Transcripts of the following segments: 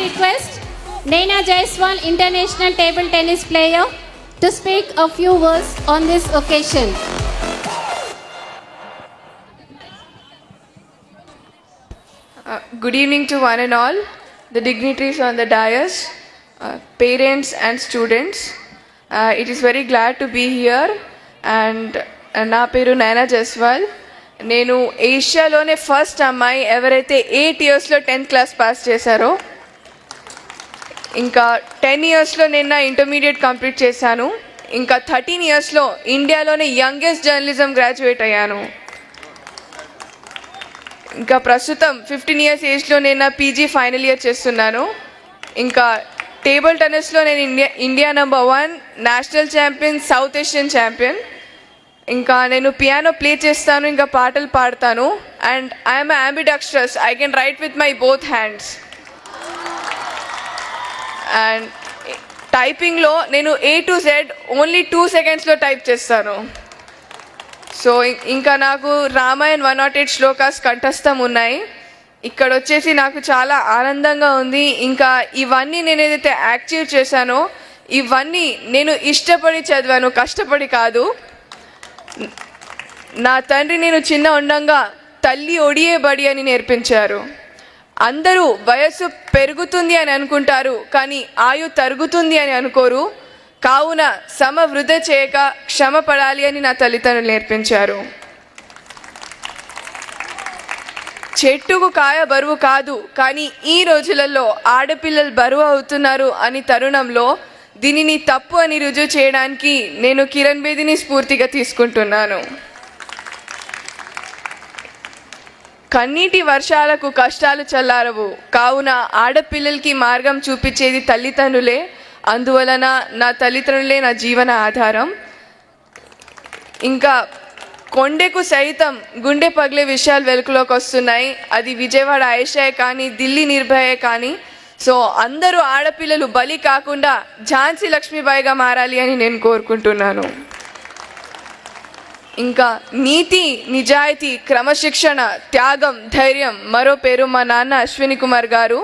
request Naina Jaiswal, international table tennis player, to speak a few words on this occasion. Good evening to one and all, the dignitaries on the dais, parents and students. It is very glad to be here and నా పేరు నైనా జైస్వాల్. నేను ఏషియాలోనే first అమ్మాయి ఎవరైతే 8 ఇయర్స్లో 10th class pass చేశారో. ఇంకా 10 ఇయర్స్లో నేను నా ఇంటర్మీడియట్ కంప్లీట్ చేశాను. ఇంకా 13 ఇయర్స్లో ఇండియాలోనే యంగెస్ట్ జర్నలిజం గ్రాడ్యుయేట్ అయ్యాను. ఇంకా ప్రస్తుతం 15 ఇయర్స్ ఏజ్లో నేను నా పీజీ ఫైనల్ ఇయర్ చేస్తున్నాను. ఇంకా టేబుల్ టెన్నిస్లో నేను India number 1, national champion, south Asian champion. ఇంకా నేను పియానో ప్లే చేస్తాను, ఇంకా పాటలు పాడతాను. And I'm ambidextrous, I can write with my both hands. And టైపింగ్లో నేను A to Z ఓన్లీ 2 సెకండ్స్లో టైప్ చేస్తాను. సో ఇంకా నాకు రామాయణ్ 108 శ్లోకాస్ కంఠస్థం ఉన్నాయి. ఇక్కడ వచ్చేసి నాకు చాలా ఆనందంగా ఉంది. ఇంకా ఇవన్నీ నేను ఏదైతే యాక్టివ్ చేశానో ఇవన్నీ నేను ఇష్టపడి చదివాను, కష్టపడి కాదు. నా తండ్రి నేను చిన్న ఉండంగా తల్లి ఒడియే బడి అని నేర్పించారు. అందరూ వయస్సు పెరుగుతుంది అని అనుకుంటారు, కానీ ఆయు తరుగుతుంది అని అనుకోరు. కావున వృధ చేయక క్షమ పడాలి అని నా తల్లిదండ్రులు నేర్పించారు. చెట్టుకు కాయ బరువు కాదు, కానీ ఈ రోజులలో ఆడపిల్లలు బరువు అవుతున్నారు అని తరుణంలో దీనిని తప్పు అని రుజువు చేయడానికి నేను కిరణ్ బేదిని స్ఫూర్తిగా తీసుకుంటున్నాను. కన్నీటి వర్షాలకు కష్టాలు చల్లారవు, కావున ఆడపిల్లలకి మార్గం చూపించేది తల్లిదండ్రులే. అందువలన నా తల్లిదండ్రులే నా జీవన ఆధారం. ఇంకా కొండకు సైతం గుండె పగిలే విషయాలు వెలుగులోకి వస్తున్నాయి. అది విజయవాడ ఆయేషాయే కానీ, ఢిల్లీ నిర్భయే కానీ. సో అందరూ ఆడపిల్లలు బలి కాకుండా ఝాన్సీ లక్ష్మీబాయిగా మారాలి అని నేను కోరుకుంటున్నాను. ఇంకా నీతి, నిజాయితీ, క్రమశిక్షణ, త్యాగం, ధైర్యం మరో పేరు మా నాన్న అశ్విని కుమార్ గారు.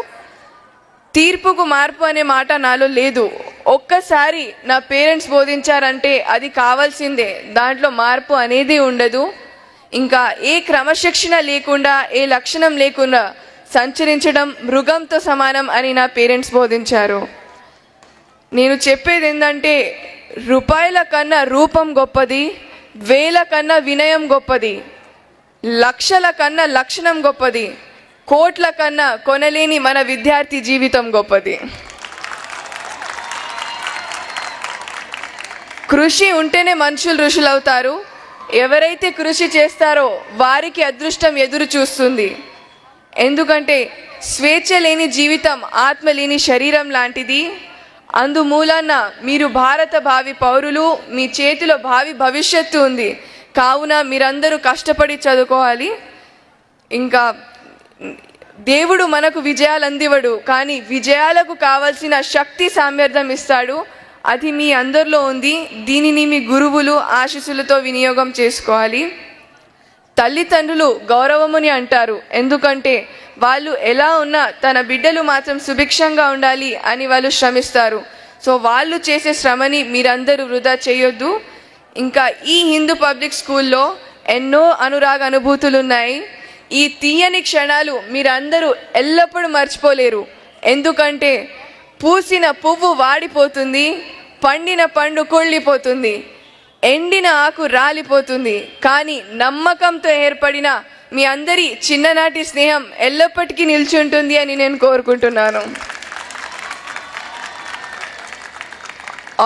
తీర్పుకు మార్పు అనే మాట నాలో లేదు. ఒక్కసారి నా పేరెంట్స్ బోధించారంటే అది కావాల్సిందే, దాంట్లో మార్పు అనేది ఉండదు. ఇంకా ఏ క్రమశిక్షణ లేకుండా, ఏ లక్షణం లేకుండా సంచరించడం మృగంతో సమానం అని నా పేరెంట్స్ బోధించారు. నేను చెప్పేది ఏంటంటే, రూపాయల కన్నా రూపం గొప్పది, వేల కన్నా వినయం గొప్పది, లక్షల కన్నా లక్షణం గొప్పది, కోట్ల కన్నా కొనలేని మన విద్యార్థి జీవితం గొప్పది. కృషి ఉంటేనే మనుషులు ఋషులు అవుతారు. ఎవరైతే కృషి చేస్తారో వారికి అదృష్టం ఎదురు చూస్తుంది. ఎందుకంటే స్వేచ్ఛ లేని జీవితం ఆత్మ లేని శరీరం లాంటిది. అందుమూలన మీరు భారత భావి పౌరులు, మీ చేతిలో భావి భవిష్యత్తు ఉంది. కావున మీరందరూ కష్టపడి చదువుకోవాలి. ఇంకా దేవుడు మనకు విజయాలు అందివడు, కానీ విజయాలకు కావలసిన శక్తి సామర్థ్యం ఇస్తాడు. అది మీ అందరిలో ఉంది. దీనిని మీ గురువులు ఆశీస్సులతో వినియోగం చేసుకోవాలి. తల్లిదండ్రులు గౌరవముని అంటారు, ఎందుకంటే వాళ్ళు ఎలా ఉన్నా తన బిడ్డలు మాత్రం సుభిక్షంగా ఉండాలి అని వాళ్ళు శ్రమిస్తారు. సో వాళ్ళు చేసే శ్రమని మీరందరూ వృధా చేయొద్దు. ఇంకా ఈ హిందూ పబ్లిక్ స్కూల్లో ఎన్నో అనురాగ అనుభూతులు ఉన్నాయి. ఈ తీయని క్షణాలు మీరందరూ ఎల్లప్పుడూ మర్చిపోలేరు. ఎందుకంటే పూసిన పువ్వు వాడిపోతుంది, పండిన పండు కుళ్ళిపోతుంది, ఎండిన ఆకు రాలిపోతుంది, కానీ నమ్మకంతో ఏర్పడిన మీ అందరి చిన్ననాటి స్నేహం ఎల్లప్పటికీ నిల్చుంటుంది అని నేను కోరుకుంటున్నాను.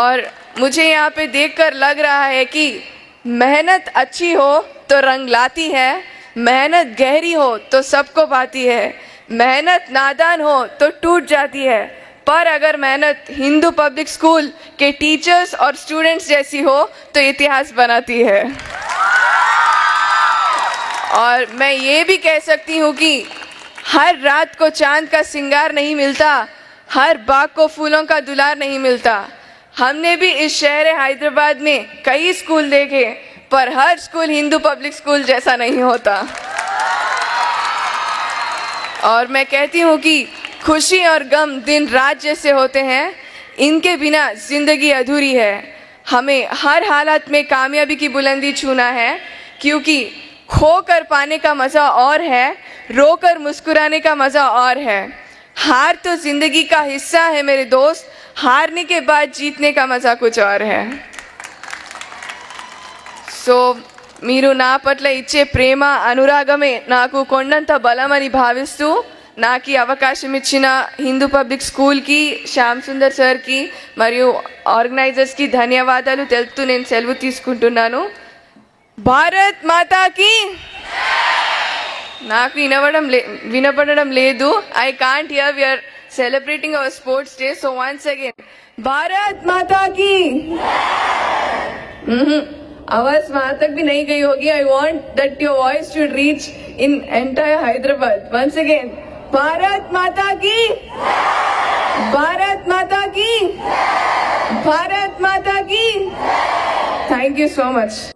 और मुझे यहाँ पे देखकर लग रहा है कि मेहनत अच्छी हो तो रंग लाती है, मेहनत गहरी हो तो सबको पाती है, मेहनत नादान हो तो टूट जाती है, पर अगर मेहनत हिंदू पब्लिक स्कूल के टीचर्स और स्टूडेंट्स जैसी हो तो इतिहास बनाती है. और मैं ये भी कह सकती हूँ कि हर रात को चांद का सिंगार नहीं मिलता, हर बाग को फूलों का दुलार नहीं मिलता. हमने भी इस शहर हैदराबाद में कई स्कूल देखे, पर हर स्कूल हिंदू पब्लिक स्कूल जैसा नहीं होता. और मैं कहती हूँ कि खुशी और गम दिन रात जैसे होते हैं, इनके बिना जिंदगी अधूरी है। हमें हर हालत में कामयाबी की बुलंदी छूना है, क्योंकि खोकर पाने का मज़ा और है, रोकर मुस्कुराने का मज़ा और है। हार तो जिंदगी का हिस्सा है मेरे दोस्त, हारने के बाद जीतने का मज़ा कुछ और है। సో మీరు నా పట్ల ఇచ్చే ప్రేమ అనురాగమే నాకు కొండంత బలమని భావిస్తూ నాకు ఈ అవకాశం ఇచ్చిన హిందూ పబ్లిక్ స్కూల్కి, శ్యామ్ సుందర్ సార్కి మరియు ఆర్గనైజర్స్కి ధన్యవాదాలు తెలుపుతూ నేను సెలవు తీసుకుంటున్నాను. భారత్ మాతాకి నాకు వినపడడం లేదు. I can't hear, we are celebrating our sports day. So once again Bharat మాతాకి. आवाज वहां तक भी नहीं गई होगी. I want that your voice should reach in entire Hyderabad. Once again Bharat Mata की, भारत माता की, भारत माता की. Thank you so much.